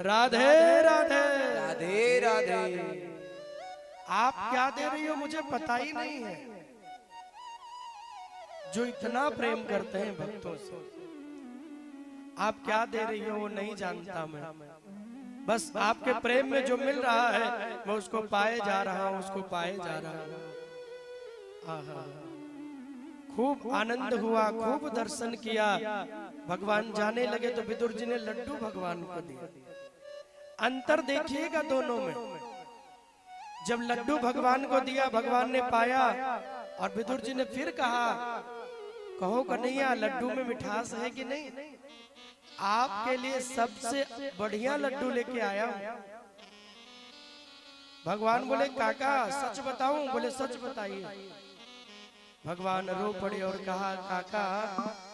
राधे राधे राधे राधे। आप क्या दे रही हो मुझे पता ही नहीं है। जो इतना प्रेम करते हैं भक्तों से, आप क्या दे रही हो वो नहीं जानता मैं। बस आपके प्रेम में जो मिल रहा है मैं उसको पाए जा रहा हूँ, उसको पाए जा रहा हूँ। आहा, खूब आनंद हुआ, खूब दर्शन किया। भगवान जाने लगे तो विदुर जी ने लड्डू भगवान को दिया। अंतर देखिएगा दोनों में। जब लड्डू भगवान को दिया, भगवान ने पाया और विदुर जी ने फिर कहा, कहो कन्हैया लड्डू में मिठास है कि नहीं? आपके लिए सबसे बढ़िया लड्डू लेके आया हूं। भगवान बोले काका सच बताऊं? बोले सच बताइए। भगवान रो पड़े और कहा, काका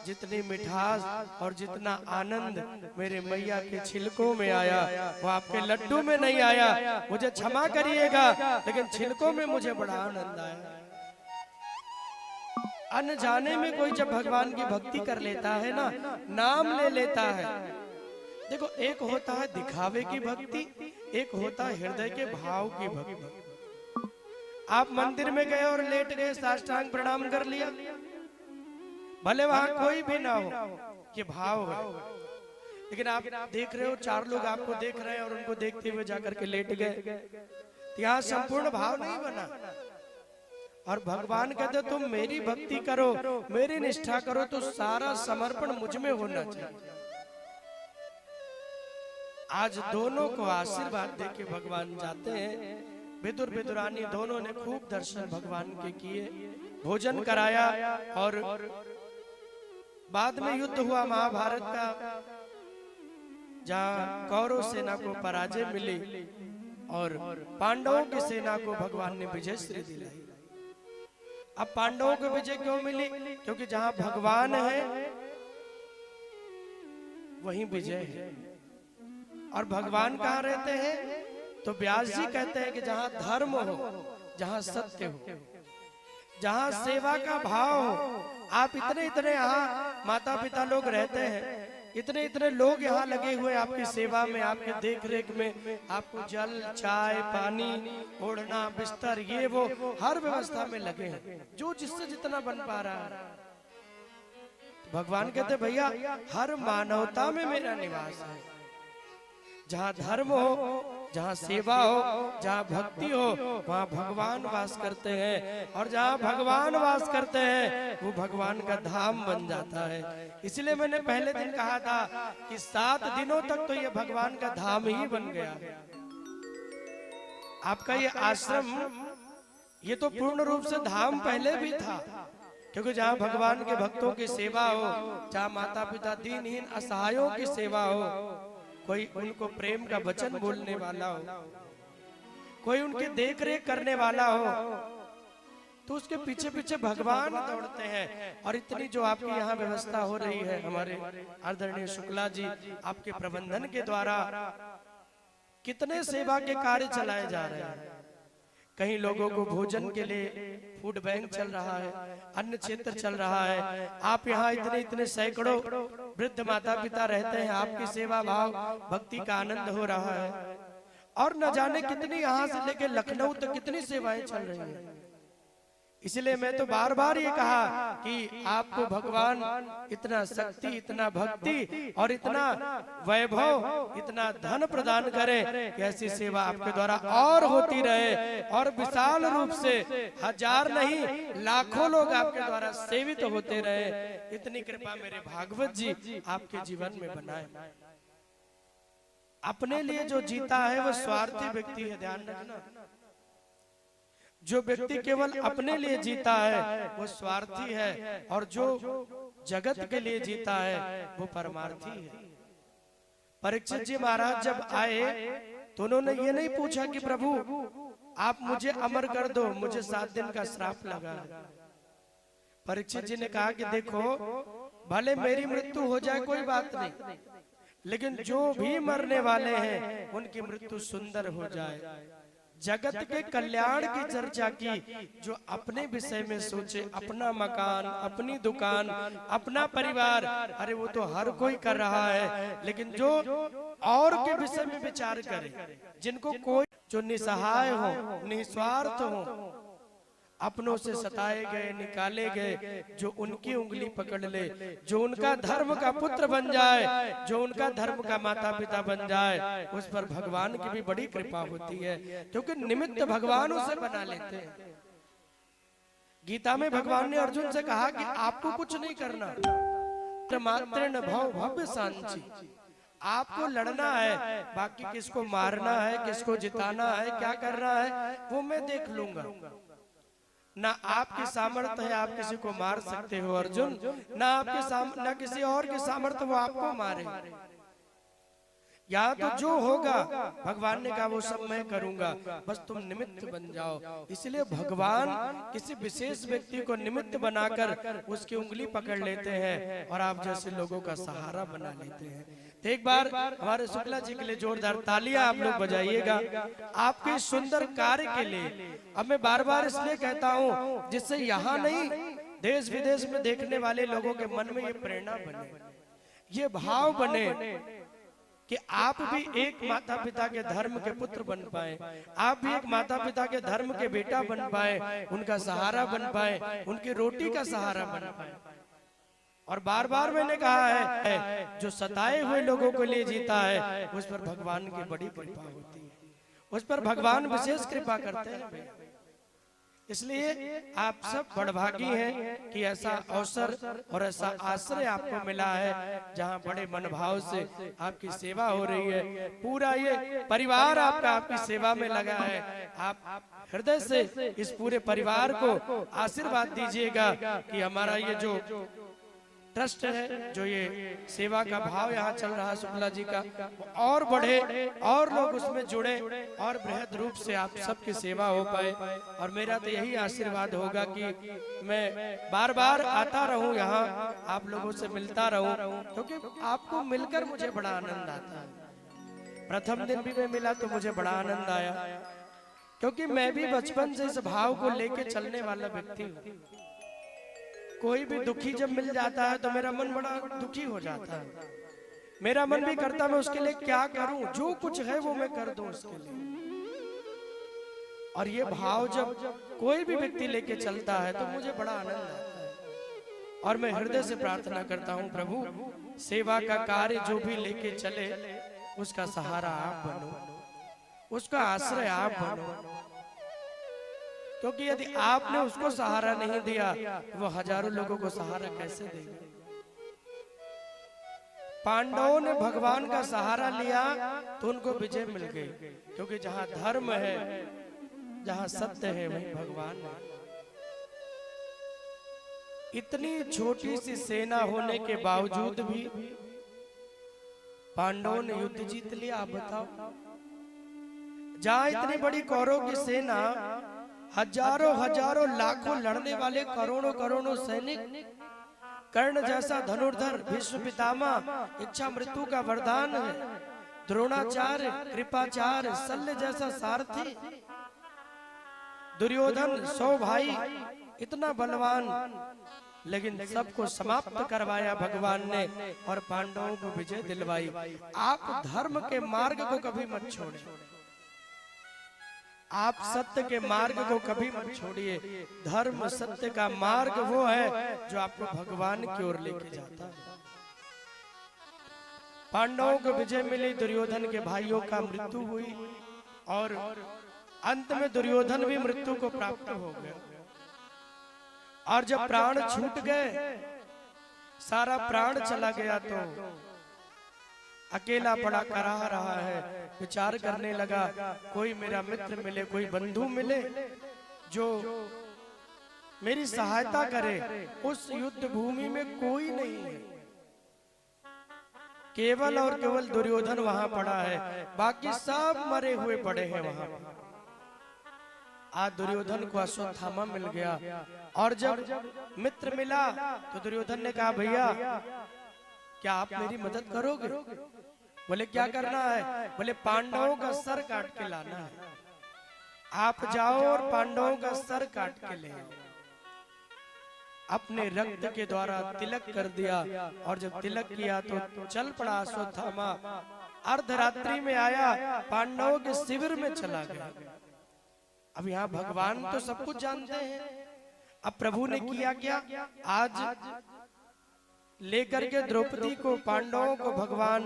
जितनी मिठास और जितना आनंद मेरे मैया के छिलकों में आया वो आपके लड्डू में नहीं आया। मुझे क्षमा करिएगा लेकिन छिलकों में मुझे बड़ा आनंद आया। अनजाने में कोई जब भगवान की भक्ति कर लेता है ना, नाम ले लेता है। देखो एक होता है दिखावे की भक्ति, एक होता है हृदय के भाव की भक्ति। आप मंदिर में गए और लेट गए, साष्टांग प्रणाम कर लिया, भले वहां कोई भी ना हो, कि भाव है। लेकिन आप देख रहे हो चार लोग आपको देख रहे हैं और उनको देखते हुए जाकर के लेट गए, यहाँ संपूर्ण भाव नहीं बना। और भगवान कहते तुम मेरी भक्ति करो, मेरी निष्ठा करो तो सारा समर्पण मुझ में होना चाहिए। आज दोनों को आशीर्वाद देके भगवान जाते हैं। विदुर विदुरानी दोनों ने खूब दर्शन भगवान के किए, भोजन कराया और बाद में युद्ध हुआ महाभारत का, जहां कौरव सेना को पराजय मिली और पांडवों की सेना को भगवान ने विजय श्री दिलाई। अब पांडवों को विजय क्यों मिली? क्योंकि जहां भगवान है वहीं विजय है। और भगवान कहाँ रहते हैं? तो व्यास जी कहते हैं कि जहां धर्म हो, जहां सत्य हो, जहां सेवा का भाव हो। आप इतने इतने यहाँ माता पिता लोग रहते हैं, इतने इतने लोग यहाँ लगे हुए आपकी सेवा में, आपके देख रेख में, आपको जल चाय पानी ओढ़ना बिस्तर ये वो हर व्यवस्था में लगे हैं, जो जिससे जितना बन पा रहा है। भगवान कहते भैया हर मानवता में मेरा निवास है। जहाँ धर्म हो, जहाँ सेवा हो, जहाँ भक्ति हो, वहाँ भगवान वास करते हैं। और जहाँ भगवान वास करते हैं वो भगवान का धाम बन जाता है। इसलिए मैंने पहले दिन कहा था कि 7 दिनों तक तो ये भगवान का धाम ही बन गया। आपका ये आश्रम ये तो पूर्ण रूप से धाम पहले भी था, क्योंकि जहाँ भगवान के भक्तों की सेवा हो, जहाँ माता पिता दीनहीन असहायों की सेवा हो, कोई उनको प्रेम का वचन बोलने वाला हो, कोई उनकी देख रेख करने वाला हो, तो उसके पीछे पीछे भगवान दौड़ते हैं। और इतनी जो आपकी यहाँ व्यवस्था हो रही है, हमारे आदरणीय शुक्ला जी आपके प्रबंधन के द्वारा कितने सेवा के कार्य चलाए जा रहे हैं। कहीं लोगों को भोजन के लिए फूड बैंक चल रहा है, अन्य क्षेत्र चल रहा है। आप यहाँ इतने इतने सैकड़ों वृद्ध माता पिता रहते हैं, आपकी सेवा भाव भक्ति का आनंद हो रहा है। और न जाने कितनी यहाँ से लेकर लखनऊ तक कितनी सेवाएं चल रही हैं। इसलिए मैं तो बार बार ये कहा कि आपको भगवान इतना शक्ति, इतना भक्ति और इतना वैभव, इतना धन प्रदान करे कि ऐसी सेवा आपके द्वारा और होती रहे और विशाल रूप से हजार नहीं लाखों लोग आपके द्वारा सेवित होते रहे। इतनी कृपा मेरे भागवत जी आपके जीवन में बनाए। अपने लिए जो जीता है वो स्वार्थी व्यक्ति है, ध्यान रखना। जो व्यक्ति केवल अपने लिए जीता है वो स्वार्थी है, और जो जगत के लिए जीता है वो परमार्थी है। परीक्षित जी महाराज जब आए तो उन्होंने ये नहीं पूछा कि प्रभु आप मुझे अमर कर दो, मुझे 7 दिन का श्राप लगा है। परीक्षित जी ने कहा कि देखो भले मेरी मृत्यु हो जाए कोई बात नहीं, लेकिन जो भी मरने वाले हैं उनकी मृत्यु सुंदर हो जाए, जगत के कल्याण की चर्चा की, जो अपने विषय में सोचे, अपना मकान, अपनी दुकान, अपना परिवार, अरे वो तो हर कोई कर रहा है, लेकिन जो और के विषय में विचार करे, जिनको कोई, जो निसहाय हो, निस्वार्थ हो, अपनों से सताए गए, निकाले गए, जो उनकी उंगली पकड़ ले, जो उनका धर्म का पुत्र बन जाए, जो उनका धर्म का माता पिता बन जाए, उस पर भगवान की भी बड़ी कृपा होती है, क्योंकि निमित्त भगवान उसे बना लेते हैं। गीता में भगवान ने अर्जुन से कहा कि आपको कुछ नहीं करना, मात्र न भव भव्य सांची, आपको लड़ना है, बाकी किसको मारना है, किसको जिताना है, क्या करना है, वो मैं देख लूंगा। ना आपकी सामर्थ्य है आप किसी को मार सकते हो अर्जुन, ना किसी और की सामर्थ्य वो आपको मारे। यहाँ तो जो होगा भगवान ने कहा वो सब मैं करूंगा, बस तुम निमित्त बन जाओ। इसलिए भगवान किसी विशेष व्यक्ति को निमित्त बनाकर उसकी उंगली पकड़ लेते हैं और आप जैसे लोगों का सहारा बना लेते हैं। तो एक बार हमारे शुक्ला जी के लिए जोरदार तालियां आप लोग बजाइएगा, आपके सुंदर कार्य के लिए। अब मैं बार बार इसलिए कहता हूँ जिससे यहाँ नहीं, देश विदेश में देखने वाले लोगों के मन में ये प्रेरणा बने, ये भाव बने कि आप भी एक माता पिता के धर्म के पुत्र बन पाए, आप भी एक माता पिता के धर्म के बेटा बन पाए, उनका सहारा बन पाए, उनकी रोटी का सहारा बन पाए। और बार बार मैंने कहा है जो सताए हुए लोगों के लिए जीता है उस पर भगवान की बड़ी कृपा होती है, उस पर भगवान विशेष कृपा करते हैं। इसलिए आप सब बड़भागी हैं कि ऐसा अवसर और ऐसा आश्रय आपको मिला है, जहां बड़े मनभाव से आपकी सेवा हो रही है। पूरा ये परिवार आपका आपकी सेवा में लगा है। आप हृदय से इस पूरे परिवार को आशीर्वाद दीजिएगा कि हमारा ये जो ट्रस्ट है, जो ये सेवा का भाव यहाँ चल रहा है शुक्ला जी का, और बढ़े और लोग उसमें जुड़े और बृहद रूप से आप सबकी सेवा हो पाए। और मेरा तो यही आशीर्वाद होगा कि मैं बार बार आता रहूं यहाँ, आप लोगों से मिलता रहूं, क्योंकि आपको मिलकर मुझे बड़ा आनंद आता है। प्रथम दिन भी मैं मिला तो मुझे बड़ा आनंद आया, क्योंकि मैं भी बचपन से इस भाव को लेके चलने वाला व्यक्ति हूँ। कोई भी दुखी जब मिल जाता है तो मेरा मन बड़ा दुखी हो जाता है, मेरा मन भी करता मैं उसके लिए क्या करूं, जो कुछ है वो मैं कर दूं उसके लिए। और ये भाव जब कोई भी व्यक्ति लेके चलता है तो मुझे बड़ा आनंद आता है। और मैं हृदय से प्रार्थना करता हूं प्रभु, सेवा का कार्य जो भी लेके चले उसका सहारा आप बनो, उसका आश्रय आप बनो, क्योंकि यदि आपने उसको सहारा नहीं दिया वो हजारों लोगों को सहारा कैसे देगा। पांडवों ने भगवान का सहारा लिया तो उनको विजय मिल गई, क्योंकि जहां धर्म है, जहां सत्य है, वहीं भगवान है। इतनी छोटी सी सेना होने के बावजूद भी पांडवों ने युद्ध जीत लिया। आप बताओ, जहां इतनी बड़ी कौरव की सेना, हजारों हजारों लाखों लड़ने वाले करोड़ों करोड़ों सैनिक, कर्ण जैसा धनुर्धर, भीष्म पितामह, इच्छा मृत्यु का वरदान है, द्रोणाचार्य, कृपाचार्य, शल्य जैसा सारथी, दुर्योधन, 100 भाई, इतना बलवान, लेकिन सबको समाप्त करवाया भगवान ने और पांडवों को विजय दिलवाई। आप धर्म के मार्ग को कभी मत छोड़िए, आप सत्य के मार्ग को कभी मत छोड़िए। धर्म सत्य का मार्ग वो है जो आपको भगवान की ओर लेके जाता है। पांडवों को विजय मिली, दुर्योधन के भाइयों का मृत्यु हुई और अंत में दुर्योधन भी मृत्यु को प्राप्त हो गया। और जब प्राण छूट गए, सारा प्राण चला गया, तो अकेला पड़ा कराह रहा है, विचार करने लगा कोई मेरा मित्र मिले, कोई बंधु मिले जो मेरी सहायता करे। उस युद्ध भूमि में कोई नहीं है, केवल और केवल दुर्योधन वहां पड़ा है, बाकी सब मरे हुए पड़े हैं वहां। आज दुर्योधन को अश्वत्थामा मिल गया, और जब मित्र मिला तो दुर्योधन ने कहा भैया क्या आप मेरी मदद करोगे? बोले क्या करना है? बोले पांडवों का सर काट के लाना है। आप जाओ और पांडवों का सर काट के ले आओ। अपने रक्त के द्वारा तिलक कर दिया और जब तिलक किया तो चल पड़ा अश्वत्थामा। अर्धरात्रि में आया, पांडवों के शिविर में चला गया। अब यहाँ भगवान तो सब कुछ जानते हैं। अब प्रभु ने किया क्या, आज लेकर के द्रौपदी को, पांडवों को भगवान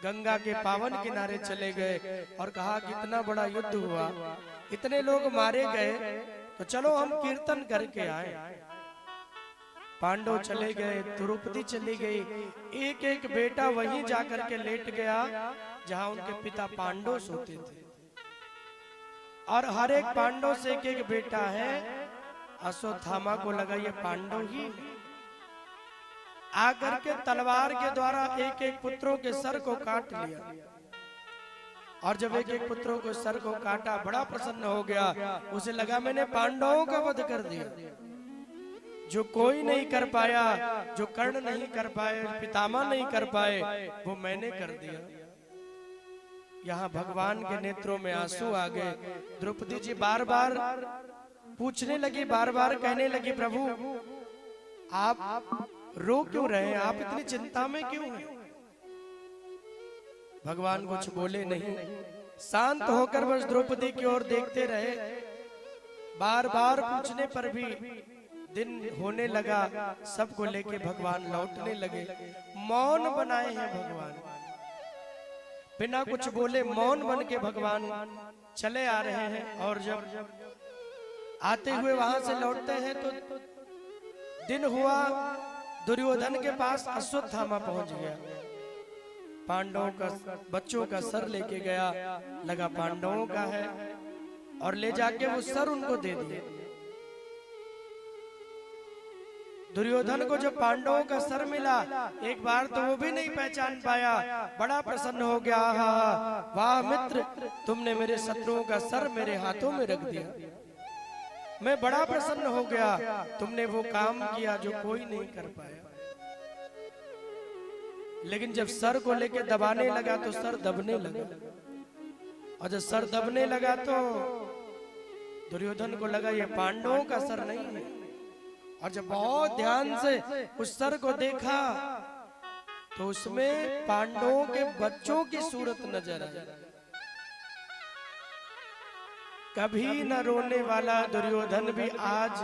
गंगा के पावन किनारे चले गए और कहा कितना बड़ा युद्ध हुआ, इतने लोग मारे गए, तो चलो हम कीर्तन करके आए। पांडव चले गए, द्रौपदी चली गई। एक एक बेटा वहीं जाकर के लेट गया जहां उनके पिता पांडव सोते थे। और हर एक पांडव से एक एक बेटा है। अश्वत्थामा को लगा ये पांडव ही आकर के तलवार के द्वारा एक एक पुत्रों के सर को काट लिया। और जब एक एक पुत्रों के सर को काटा, बड़ा प्रसन्न हो गया। उसे लगा मैंने पांडवों का वध कर दिया। जो कोई नहीं कर पाया, जो कर्ण नहीं कर पाए, पितामह नहीं कर पाए, वो मैंने कर दिया। यहाँ भगवान के नेत्रों में आंसू आ गए। द्रौपदी जी बार बार पूछने लगी, बार बार कहने लगी, प्रभु आप रो क्यों रहे हैं, आप इतनी चिंता में क्यों हैं? भगवान कुछ बोले नहीं, शांत होकर बस द्रौपदी की ओर देखते रहे। बार बार पूछने पर भी दिन होने लगा, सबको लेके भगवान लौटने लगे। मौन बनाए हैं भगवान, बिना कुछ बोले मौन बन के भगवान चले आ रहे हैं। और जब आते हुए वहां से लौटते हैं तो दिन हुआ, दुर्योधन के पास अश्वत्थामा पहुंच गया। पांडवों का बच्चों का सर लेके गया, लगा पांडवों का है, और ले जाके वो सर उनको दे दिए। दुर्योधन को जब पांडवों का सर मिला, एक बार तो वो भी नहीं पहचान पाया, बड़ा प्रसन्न हो गया। वाह मित्र, तुमने मेरे शत्रुओं का सर मेरे हाथों में रख दिया, मैं बड़ा प्रसन्न हो गया। तुमने वो काम किया जो कोई नहीं कर पाया। लेकिन जब सर को लेके दबाने लगा तो सर दबने लगा, और जब सर दबने लगा तो दुर्योधन को लगा ये पांडवों का सर नहीं है। और जब बहुत ध्यान से उस सर को देखा तो उसमें पांडवों के बच्चों की सूरत नजर आई। कभी न रोने वाला दुर्योधन भी आज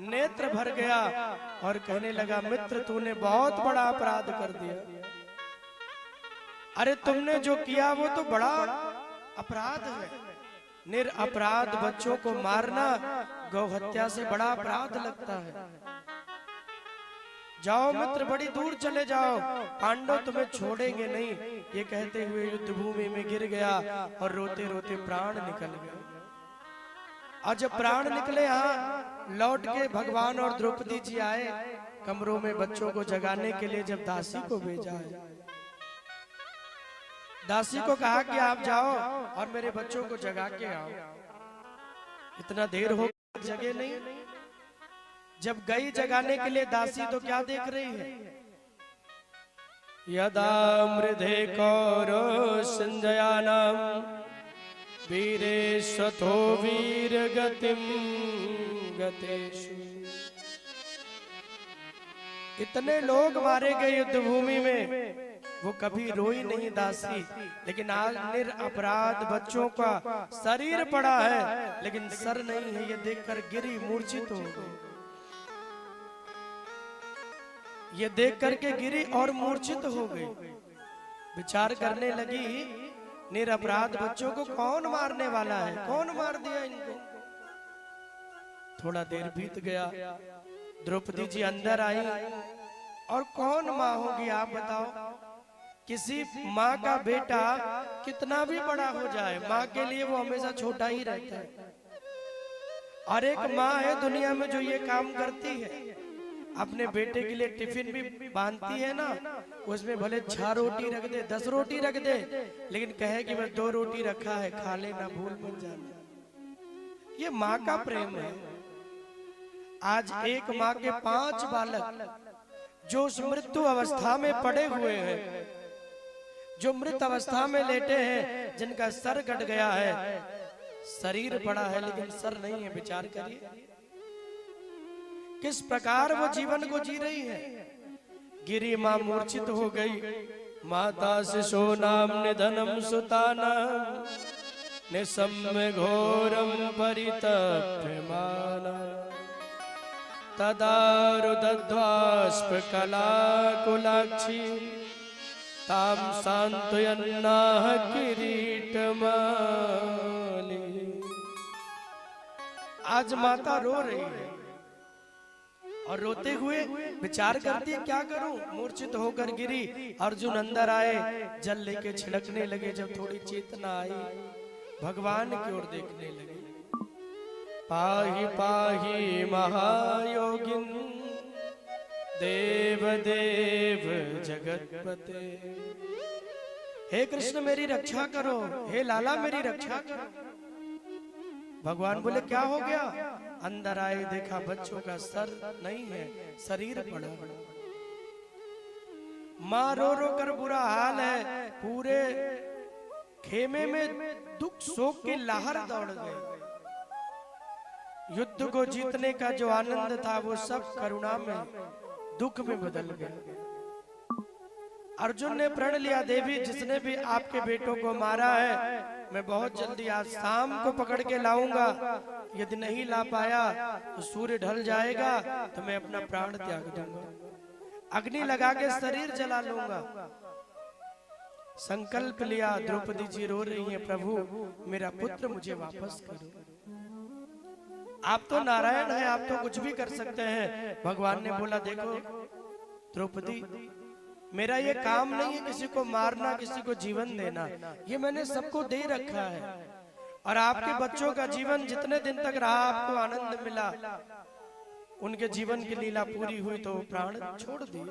नेत्र भर गया और कहने लगा, मित्र तूने बहुत बड़ा अपराध कर दिया। अरे तुमने जो किया वो तो बड़ा अपराध है। निरपराध बच्चों को मारना गौ हत्या से बड़ा अपराध लगता है। जाओ मित्र, बड़ी दूर चले जाओ, पांडव तुम्हें छोड़ेंगे नहीं। ये कहते हुए युद्ध भूमि में गिर गया और रोते रोते प्राण निकल गए। और जब प्राण निकले, यहाँ लौट के भगवान और द्रौपदी जी आए कमरों में बच्चों को जगाने के लिए। जब दासी को भेजा है, दासी को कहा कि आप जाओ और मेरे बच्चों को जगा के आओ। इतना देर हो गई, जगे नहीं। जब गई जगाने के लिए दासी तो क्या देख रही है, यदा मृधे कौरो संजयानाम वीरेशतो वीर गतिम गतेषु। इतने लोग मारे गए युद्ध भूमि में, वो कभी रोई नहीं दासी। लेकिन आज निरपराध बच्चों का शरीर पड़ा है लेकिन सर नहीं है, ये देखकर गिरी, मूर्छित हो गई। ये देख करके गिरी और मूर्छित हो गई। विचार करने लगी, निरपराध बच्चों को कौन मारने वाला है, कौन मार दिया इनको। थोड़ा देर बीत गया, द्रौपदी जी अंदर आई। और कौन माँ होगी आप बताओ? किसी माँ का बेटा कितना भी बड़ा हो जाए, माँ के लिए वो हमेशा छोटा ही रहता है। और एक माँ है दुनिया में जो ये काम करती है, अपने बेटे के लिए टिफिन भी बांधती है ना, उसमें भले 6 रोटी रख दे, 10 रोटी रख दे, लेकिन कहे कि बस 2 रोटी रखा है, खा लेना, भूल मत जाना। ये माँ का प्रेम है। आज एक माँ के 5 बालक जो उस मृत्यु अवस्था में पड़े हुए हैं, जो मृत अवस्था में लेटे हैं, जिनका सर कट गया है, शरीर बड़ा है लेकिन सर नहीं है। विचार करिए किस प्रकार वो जीवन को जी रही है। गिरी मां मूर्छित हो गई। माता शिशो नाम निधनम सुताना निसम्य घोरम परितप्यमाना तदारुदध्वास्प कलाकुलाक्षी ताम सांत्वयन्नाह किरीटमाली। आज माता रो रही है और रोते हुए विचार करती है क्या करूं। मूर्छित होकर गिरी। अर्जुन अंदर आए, जल लेके छिड़कने लगे। जब थोड़ी चेतना आई, भगवान की ओर देखने लगे। पाहि पाहि महायोगिन देव देव जगतपते। हे कृष्ण मेरी रक्षा करो, हे लाला मेरी रक्षा करो। भगवान बोले क्या हो गया। अंदर आए, देखा बच्चों का सर नहीं है, शरीर पड़ा। मां रो रो कर बुरा हाल है। पूरे खेमे में दुख शोक की लहर दौड़ गई। युद्ध को जीतने का जो आनंद था वो सब करुणा में, दुख में बदल गया। अर्जुन ने प्रण लिया, देवी जिसने भी आपके बेटों को मारा है मैं बहुत जल्दी आज शाम को पकड़ के लाऊंगा। यदि नहीं ला पाया तो सूर्य ढल जाएगा तो मैं अपना प्राण त्याग दूंगा, अग्नि लगा के शरीर जला लूंगा। संकल्प लिया। द्रौपदी जी रो रही हैं, प्रभु मेरा पुत्र मुझे वापस करो। आप तो नारायण हैं, आप तो कुछ भी कर सकते हैं। भगवान ने बोला देखो द्रौपदी, मेरा ये काम नहीं है किसी को मारना, किसी को जीवन देना। ये मैंने सबको दे रखा है। और आपके बच्चों का जीवन जितने दिन तक रहा, आपको आनंद मिला, उनके जीवन की लीला पूरी हुई तो प्राण छोड़ दिए।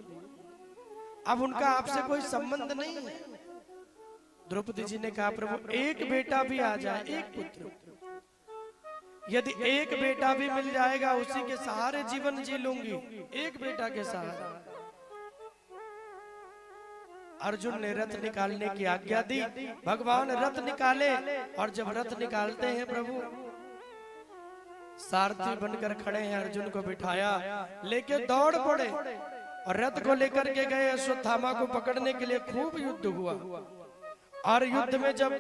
अब उनका आपसे कोई संबंध नहीं है। द्रौपदी जी ने कहा प्रभु एक बेटा भी आ जाए, एक पुत्र, यदि एक बेटा भी मिल जाएगा उसी के सहारे जीवन जी लूंगी, एक बेटा के सहारे। अर्जुन ने रथ निकालने की आज्ञा दी। भगवान रथ निकाले और जब रथ निकालते हैं प्रभु सारथी बनकर खड़े हैं। अर्जुन को बिठाया, लेके दौड़ पड़े और रथ को लेकर के गए। अश्वत्थामा को पकड़ने के लिए खूब युद्ध हुआ। और युद्ध में जब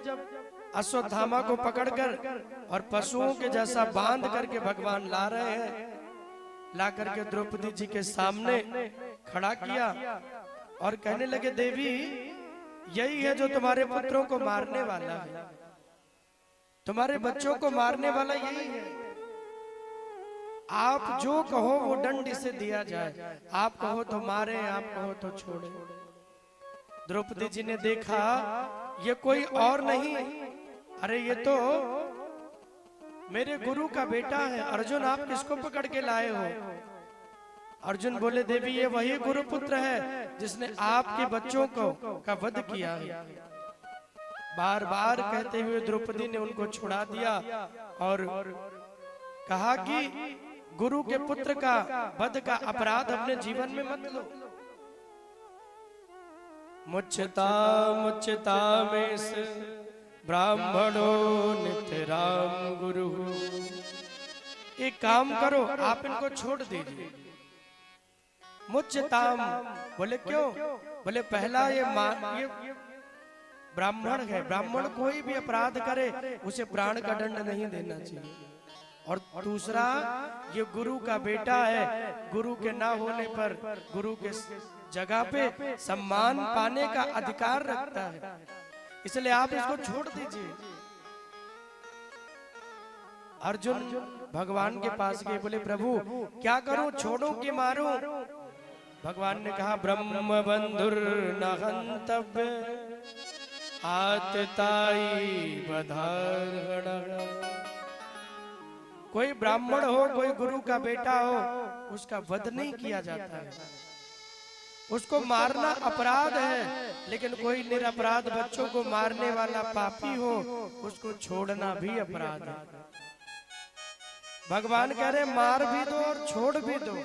अश्वत्थामा को पकड़कर और पशुओं के जैसा बांध करके भगवान ला रहे हैं, ला करके द्रौपदी जी के सामने खड़ा किया और कहने लगे देवी यही है जो तुम्हारे पुत्रों को मारने वाला है, तुम्हारे बच्चों को मारने वाला यही है। आप जो कहो वो दंड इसे दिया जाए। आप कहो तो मारे, आप कहो तो छोड़े। द्रौपदी जी ने देखा ये कोई और नहीं, अरे ये तो मेरे गुरु का बेटा है। अर्जुन आप किसको पकड़ के लाए हो। अर्जुन बोले देवी ये वही गुरुपुत्र है जिसने आपके बच्चों को का वध किया है। बार बार कहते हुए द्रौपदी ने उनको छुड़ा दिया और कहा कि गुरु के पुत्र का वध का अपराध अपने जीवन में मत लो। मुच्यता मुच्यता में से ब्राह्मणो नित्य राम गुरु। एक काम करो आप इनको छोड़ दीजिए। मुच्यताम बोले क्यों। बोले पहला ये ब्राह्मण है, ब्राह्मण कोई भी अपराध करे उसे प्राण का दंड नहीं देना चाहिए। और दूसरा ये गुरु का बेटा है, गुरु के ना होने पर गुरु के जगह पे सम्मान पाने का अधिकार रखता है, इसलिए आप इसको छोड़ दीजिए। अर्जुन भगवान के पास गए, बोले प्रभु क्या करूं, छोड़ूं कि मारूं। भगवान ने कहा ब्रह्म बंधुर न हंतव्य आतताई बधार। कोई ब्राह्मण हो, कोई गुरु का बेटा हो, उसका वध नहीं किया जाता है, उसको मारना अपराध है। लेकिन कोई निरपराध बच्चों को मारने वाला पापी हो, उसको छोड़ना भी अपराध है। भगवान कह रहे मार भी दो और छोड़ भी दो।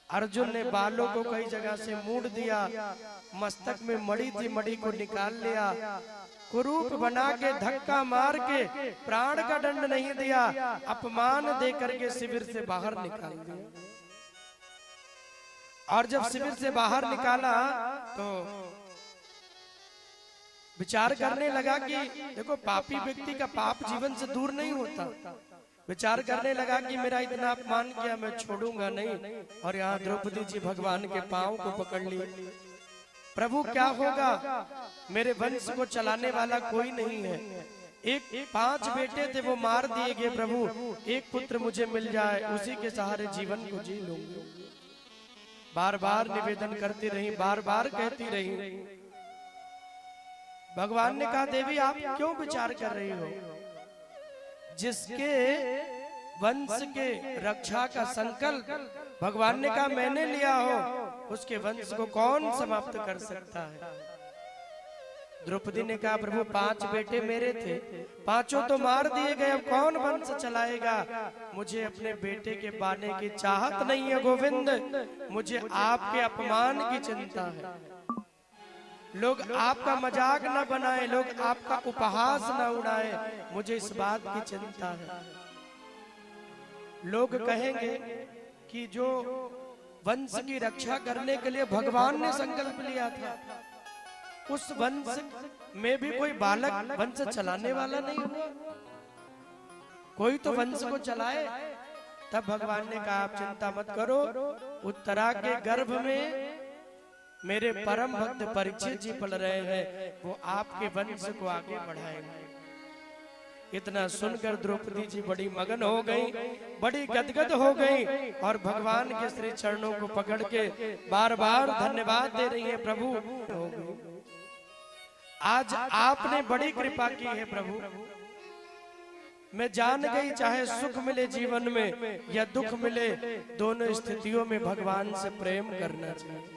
अर्जुन ने बालों को कई जगह से मूड़ दिया, मस्तक में मड़ी थी, मड़ी को निकाल लिया, कुरूप बना के धक्का मार के प्राण का दंड नहीं दिया, अपमान दे करके शिविर से बाहर निकाल दिया। और जब शिविर से बाहर निकाला तो विचार करने लगा कि देखो पापी व्यक्ति का पाप जीवन से दूर नहीं होता। विचार करने लगा कि मेरा इतना अपमान किया, मैं छोड़ूंगा नहीं। और यहाँ द्रौपदी जी भगवान के पांव को पकड़ ली। प्रभु क्या होगा, मेरे वंश को चलाने वाला कोई नहीं है। एक 5 बेटे थे वो मार दिए गए, प्रभु एक पुत्र मुझे मिल जाए, उसी के सहारे जीवन को जी लूंगी। बार बार निवेदन करती रही, बार बार कहती रही। भगवान ने कहा देवी आप क्यों विचार कर रही हो, जिसके वंश के रक्षा का संकल्प भगवान ने कहा मैंने लिया हो, उसके वंश को कौन समाप्त कर सकता है। द्रौपदी ने कहा प्रभु 5 बेटे मेरे थे, 5 तो मार दिए गए, अब कौन वंश चलाएगा। मुझे अपने बेटे के पाने की चाहत नहीं है गोविंद, मुझे आपके अपमान की चिंता है। लोग आपका मजाक न बनाए, लोग आपका उपहास न उड़ाए, मुझे इस बात की चिंता है। लोग कहेंगे कि जो वंश की रक्षा करने के लिए भगवान ने संकल्प लिया था, उस वंश में भी कोई बालक वंश चलाने वाला नहीं हुआ, कोई तो वंश को चलाए। तब भगवान ने कहा आप चिंता मत करो, उत्तरा के गर्भ में मेरे परम भक्त परीक्षित जी पल रहे हैं, वो आपके वंश को आगे बढ़ाएंगे। इतना सुनकर द्रौपदी जी बड़ी मगन हो गई, बड़ी गदगद हो गई और भगवान के श्री चरणों को पकड़ के बार बार धन्यवाद दे रही है। प्रभु हो गई, आज आपने बड़ी कृपा की है प्रभु। मैं जान गई चाहे सुख मिले जीवन में या दुख मिले, दोनों स्थितियों में भगवान से प्रेम करना चाहिए।